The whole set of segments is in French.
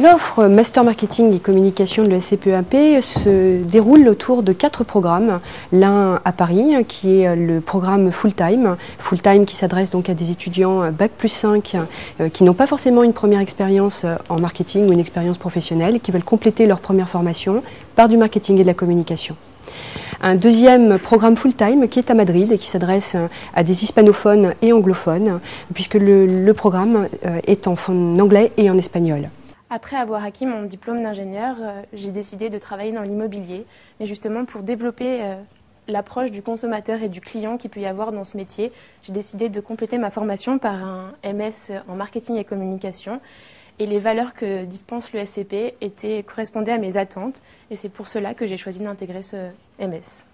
L'offre Master Marketing et Communication de l'ESCPEAP se déroule autour de 4 programmes. L'un à Paris, qui est le programme Full-Time qui s'adresse donc à des étudiants Bac+5 qui n'ont pas forcément une première expérience en marketing ou une expérience professionnelle et qui veulent compléter leur première formation par du marketing et de la communication. Un deuxième programme full-time qui est à Madrid et qui s'adresse à des hispanophones et anglophones, puisque le programme est en anglais et en espagnol. Après avoir acquis mon diplôme d'ingénieur, j'ai décidé de travailler dans l'immobilier, mais justement pour développer l'approche du consommateur et du client qu'il peut y avoir dans ce métier, j'ai décidé de compléter ma formation par un MS en marketing et communication. Et les valeurs que dispense le SCP correspondaient à mes attentes, et c'est pour cela que j'ai choisi d'intégrer ce MS.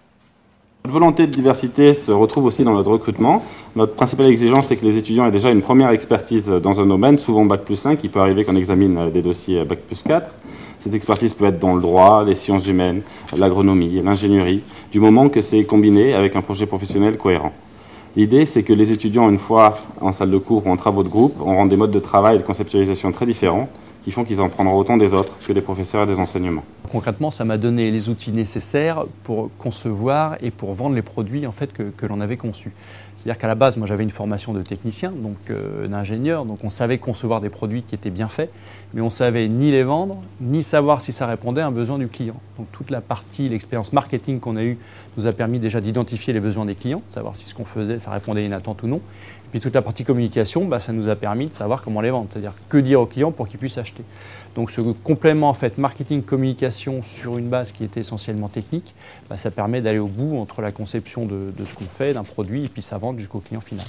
Notre volonté de diversité se retrouve aussi dans notre recrutement. Notre principale exigence, c'est que les étudiants aient déjà une première expertise dans un domaine, souvent Bac+5, il peut arriver qu'on examine des dossiers Bac+4. Cette expertise peut être dans le droit, les sciences humaines, l'agronomie, l'ingénierie, du moment que c'est combiné avec un projet professionnel cohérent. L'idée, c'est que les étudiants, une fois en salle de cours ou en travaux de groupe, auront des modes de travail et de conceptualisation très différents, qui font qu'ils en prendront autant des autres que des professeurs et des enseignements. Concrètement, ça m'a donné les outils nécessaires pour concevoir et pour vendre les produits en fait, que l'on avait conçus. C'est-à-dire qu'à la base, moi j'avais une formation de technicien, donc d'ingénieur, donc on savait concevoir des produits qui étaient bien faits, mais on ne savait ni les vendre, ni savoir si ça répondait à un besoin du client. Donc toute la partie, l'expérience marketing qu'on a eue nous a permis déjà d'identifier les besoins des clients, de savoir si ce qu'on faisait, ça répondait à une attente ou non. Et puis toute la partie communication, ça nous a permis de savoir comment les vendre, c'est-à-dire que dire aux clients pour qu'ils puissent acheter. Donc ce complément en fait, marketing-communication sur une base qui était essentiellement technique, ça permet d'aller au bout entre la conception de ce qu'on fait, d'un produit, et puis ça vend jusqu'au client final.